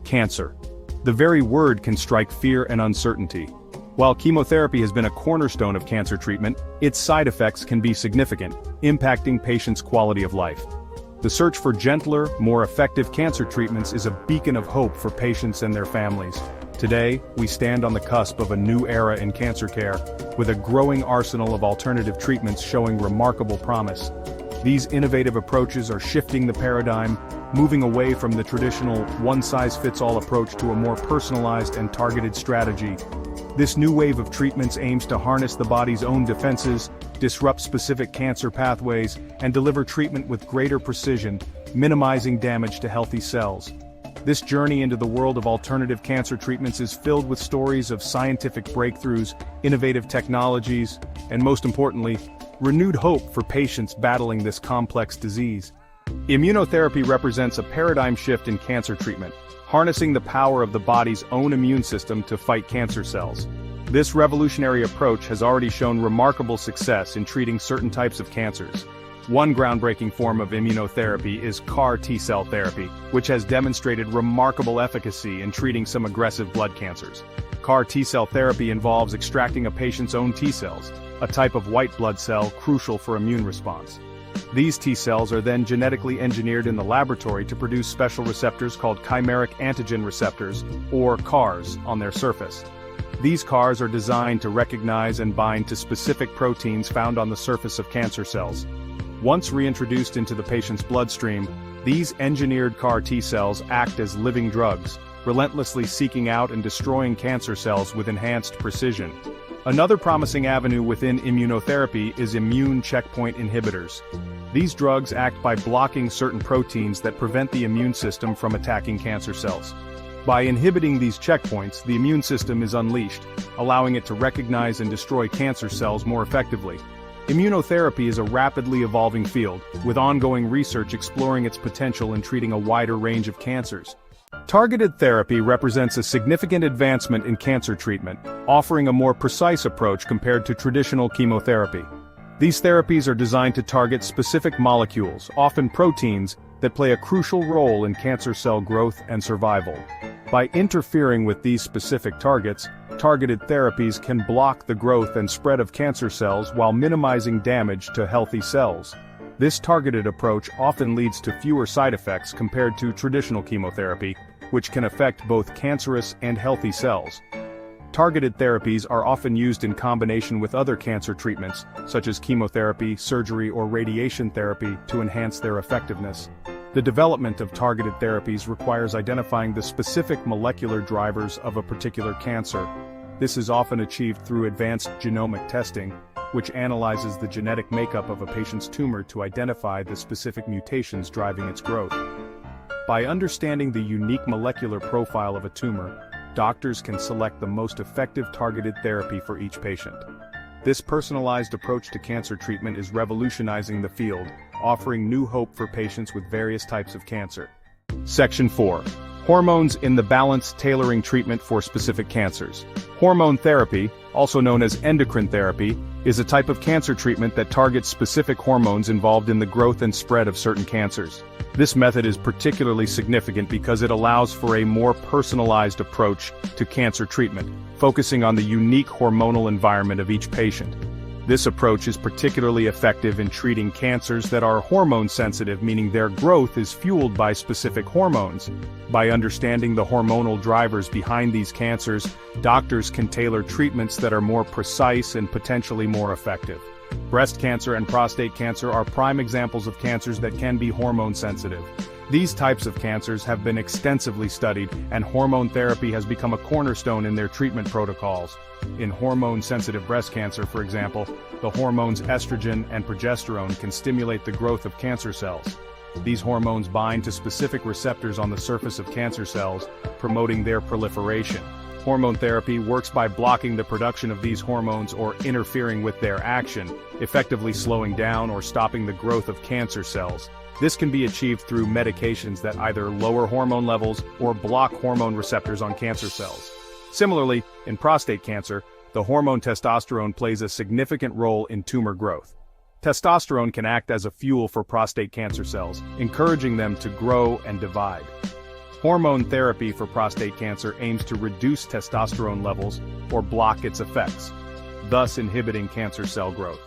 Cancer. The very word can strike fear and uncertainty. While chemotherapy has been a cornerstone of cancer treatment, its side effects can be significant, impacting patients' quality of life. The search for gentler, more effective cancer treatments is a beacon of hope for patients and their families. Today, we stand on the cusp of a new era in cancer care, with a growing arsenal of alternative treatments showing remarkable promise. These innovative approaches are shifting the paradigm, moving away from the traditional one-size-fits-all approach to a more personalized and targeted strategy. This new wave of treatments aims to harness the body's own defenses, disrupt specific cancer pathways, and deliver treatment with greater precision, minimizing damage to healthy cells. This journey into the world of alternative cancer treatments is filled with stories of scientific breakthroughs, innovative technologies, and most importantly, renewed hope for patients battling this complex disease. Immunotherapy represents a paradigm shift in cancer treatment, harnessing the power of the body's own immune system to fight cancer cells. This revolutionary approach has already shown remarkable success in treating certain types of cancers. One groundbreaking form of immunotherapy is CAR T-cell therapy, which has demonstrated remarkable efficacy in treating some aggressive blood cancers. CAR T-cell therapy involves extracting a patient's own T-cells, a type of white blood cell crucial for immune response. These T-cells are then genetically engineered in the laboratory to produce special receptors called chimeric antigen receptors, or CARs, on their surface. These CARs are designed to recognize and bind to specific proteins found on the surface of cancer cells. Once reintroduced into the patient's bloodstream, these engineered CAR T-cells act as living drugs, relentlessly seeking out and destroying cancer cells with enhanced precision. Another promising avenue within immunotherapy is immune checkpoint inhibitors. These drugs act by blocking certain proteins that prevent the immune system from attacking cancer cells. By inhibiting these checkpoints, the immune system is unleashed, allowing it to recognize and destroy cancer cells more effectively. Immunotherapy is a rapidly evolving field, with ongoing research exploring its potential in treating a wider range of cancers. Targeted therapy represents a significant advancement in cancer treatment, offering a more precise approach compared to traditional chemotherapy. These therapies are designed to target specific molecules, often proteins, that play a crucial role in cancer cell growth and survival. By interfering with these specific targets, targeted therapies can block the growth and spread of cancer cells while minimizing damage to healthy cells. This targeted approach often leads to fewer side effects compared to traditional chemotherapy, which can affect both cancerous and healthy cells. Targeted therapies are often used in combination with other cancer treatments, such as chemotherapy, surgery, or radiation therapy, to enhance their effectiveness. The development of targeted therapies requires identifying the specific molecular drivers of a particular cancer. This is often achieved through advanced genomic testing, which analyzes the genetic makeup of a patient's tumor to identify the specific mutations driving its growth. By understanding the unique molecular profile of a tumor, doctors can select the most effective targeted therapy for each patient. This personalized approach to cancer treatment is revolutionizing the field, offering new hope for patients with various types of cancer. Section 4. Hormones in the balance tailoring treatment for specific cancers. Hormone therapy, also known as endocrine therapy, is a type of cancer treatment that targets specific hormones involved in the growth and spread of certain cancers. This method is particularly significant because it allows for a more personalized approach to cancer treatment, focusing on the unique hormonal environment of each patient. This approach is particularly effective in treating cancers that are hormone-sensitive, meaning their growth is fueled by specific hormones. By understanding the hormonal drivers behind these cancers, doctors can tailor treatments that are more precise and potentially more effective. Breast cancer and prostate cancer are prime examples of cancers that can be hormone-sensitive. These types of cancers have been extensively studied, and hormone therapy has become a cornerstone in their treatment protocols. In hormone-sensitive breast cancer, for example, the hormones estrogen and progesterone can stimulate the growth of cancer cells. These hormones bind to specific receptors on the surface of cancer cells, promoting their proliferation. Hormone therapy works by blocking the production of these hormones or interfering with their action, effectively slowing down or stopping the growth of cancer cells. This can be achieved through medications that either lower hormone levels or block hormone receptors on cancer cells. Similarly, in prostate cancer, the hormone testosterone plays a significant role in tumor growth. Testosterone can act as a fuel for prostate cancer cells, encouraging them to grow and divide. Hormone therapy for prostate cancer aims to reduce testosterone levels or block its effects, thus inhibiting cancer cell growth.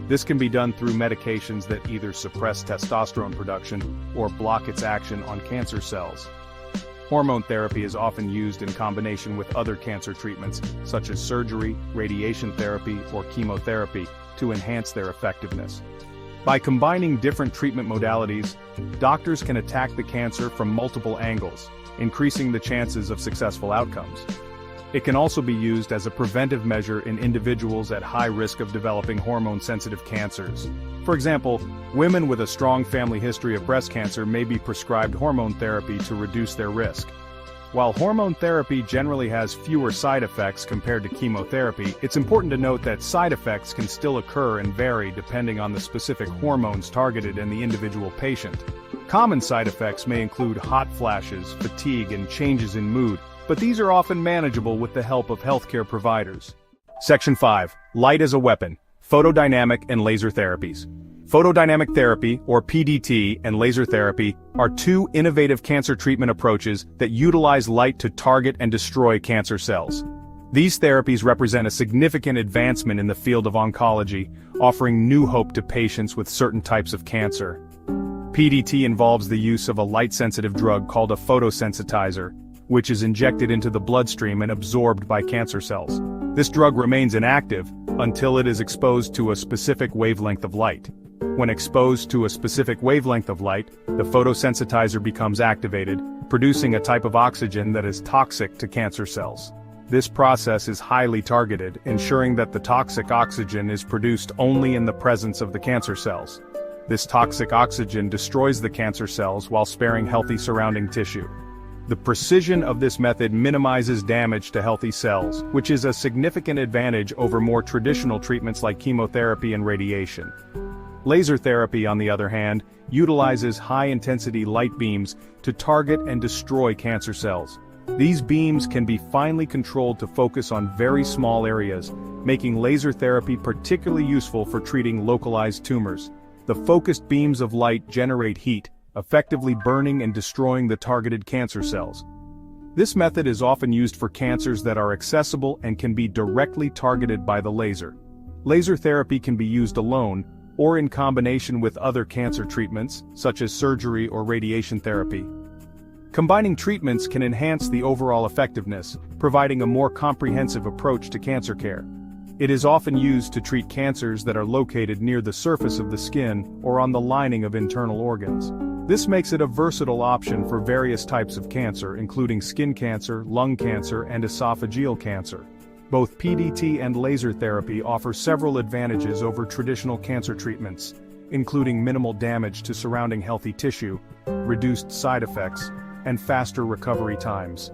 This can be done through medications that either suppress testosterone production or block its action on cancer cells. Hormone therapy is often used in combination with other cancer treatments, such as surgery, radiation therapy, or chemotherapy, to enhance their effectiveness. By combining different treatment modalities, doctors can attack the cancer from multiple angles, increasing the chances of successful outcomes. It can also be used as a preventive measure in individuals at high risk of developing hormone-sensitive cancers. For example, women with a strong family history of breast cancer may be prescribed hormone therapy to reduce their risk. While hormone therapy generally has fewer side effects compared to chemotherapy, it's important to note that side effects can still occur and vary depending on the specific hormones targeted in the individual patient. Common side effects may include hot flashes, fatigue, and changes in mood, but these are often manageable with the help of healthcare providers. Section 5. Light as a Weapon: Photodynamic and Laser Therapies. Photodynamic therapy, or PDT, and laser therapy are two innovative cancer treatment approaches that utilize light to target and destroy cancer cells. These therapies represent a significant advancement in the field of oncology, offering new hope to patients with certain types of cancer. PDT involves the use of a light-sensitive drug called a photosensitizer, which is injected into the bloodstream and absorbed by cancer cells. This drug remains inactive until it is exposed to a specific wavelength of light. When exposed to a specific wavelength of light, the photosensitizer becomes activated, producing a type of oxygen that is toxic to cancer cells. This process is highly targeted, ensuring that the toxic oxygen is produced only in the presence of the cancer cells. This toxic oxygen destroys the cancer cells while sparing healthy surrounding tissue. The precision of this method minimizes damage to healthy cells, which is a significant advantage over more traditional treatments like chemotherapy and radiation. Laser therapy, on the other hand, utilizes high-intensity light beams to target and destroy cancer cells. These beams can be finely controlled to focus on very small areas, making laser therapy particularly useful for treating localized tumors. The focused beams of light generate heat, effectively burning and destroying the targeted cancer cells. This method is often used for cancers that are accessible and can be directly targeted by the laser. Laser therapy can be used alone, or in combination with other cancer treatments, such as surgery or radiation therapy. Combining treatments can enhance the overall effectiveness, providing a more comprehensive approach to cancer care. It is often used to treat cancers that are located near the surface of the skin or on the lining of internal organs. This makes it a versatile option for various types of cancer, including skin cancer, lung cancer, and esophageal cancer. Both PDT and laser therapy offer several advantages over traditional cancer treatments, including minimal damage to surrounding healthy tissue, reduced side effects, and faster recovery times.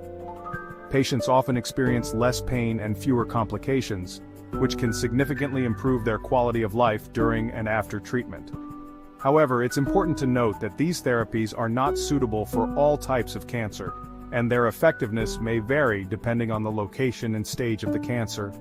Patients often experience less pain and fewer complications, which can significantly improve their quality of life during and after treatment. However, it's important to note that these therapies are not suitable for all types of cancer, and their effectiveness may vary depending on the location and stage of the cancer.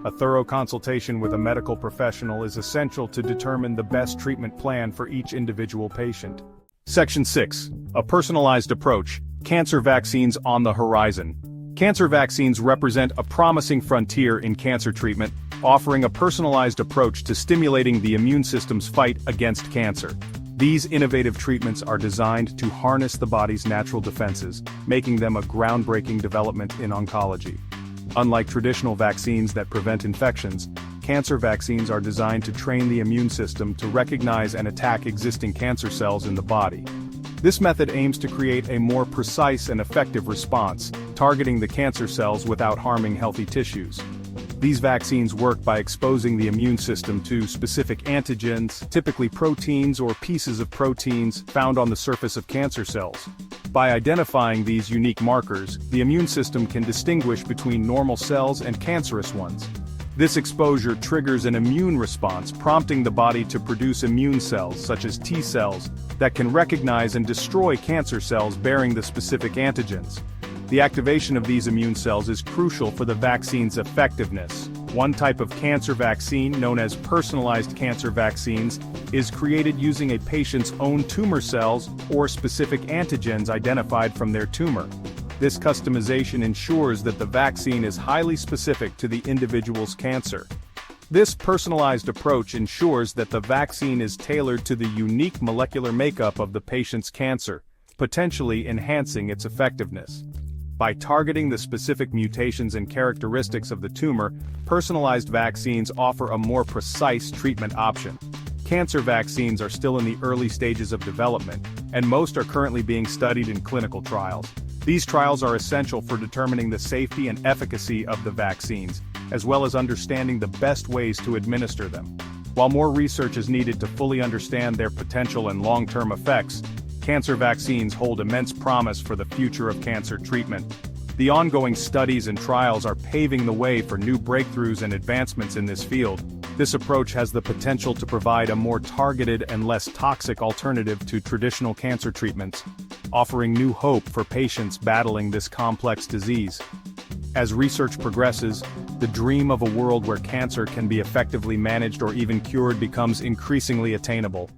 A thorough consultation with a medical professional is essential to determine the best treatment plan for each individual patient. Section 6. A personalized approach: Cancer vaccines on the horizon. Cancer vaccines represent a promising frontier in cancer treatment, offering a personalized approach to stimulating the immune system's fight against cancer. These innovative treatments are designed to harness the body's natural defenses, making them a groundbreaking development in oncology. Unlike traditional vaccines that prevent infections, cancer vaccines are designed to train the immune system to recognize and attack existing cancer cells in the body. This method aims to create a more precise and effective response, targeting the cancer cells without harming healthy tissues. These vaccines work by exposing the immune system to specific antigens, typically proteins or pieces of proteins found on the surface of cancer cells. By identifying these unique markers, the immune system can distinguish between normal cells and cancerous ones. This exposure triggers an immune response, prompting the body to produce immune cells, such as T cells, that can recognize and destroy cancer cells bearing the specific antigens. The activation of these immune cells is crucial for the vaccine's effectiveness. One type of cancer vaccine, known as personalized cancer vaccines, is created using a patient's own tumor cells or specific antigens identified from their tumor. This customization ensures that the vaccine is highly specific to the individual's cancer. This personalized approach ensures that the vaccine is tailored to the unique molecular makeup of the patient's cancer, potentially enhancing its effectiveness. By targeting the specific mutations and characteristics of the tumor, personalized vaccines offer a more precise treatment option. Cancer vaccines are still in the early stages of development, and most are currently being studied in clinical trials. These trials are essential for determining the safety and efficacy of the vaccines, as well as understanding the best ways to administer them. While more research is needed to fully understand their potential and long-term effects, cancer vaccines hold immense promise for the future of cancer treatment. The ongoing studies and trials are paving the way for new breakthroughs and advancements in this field. This approach has the potential to provide a more targeted and less toxic alternative to traditional cancer treatments, offering new hope for patients battling this complex disease. As research progresses, the dream of a world where cancer can be effectively managed or even cured becomes increasingly attainable.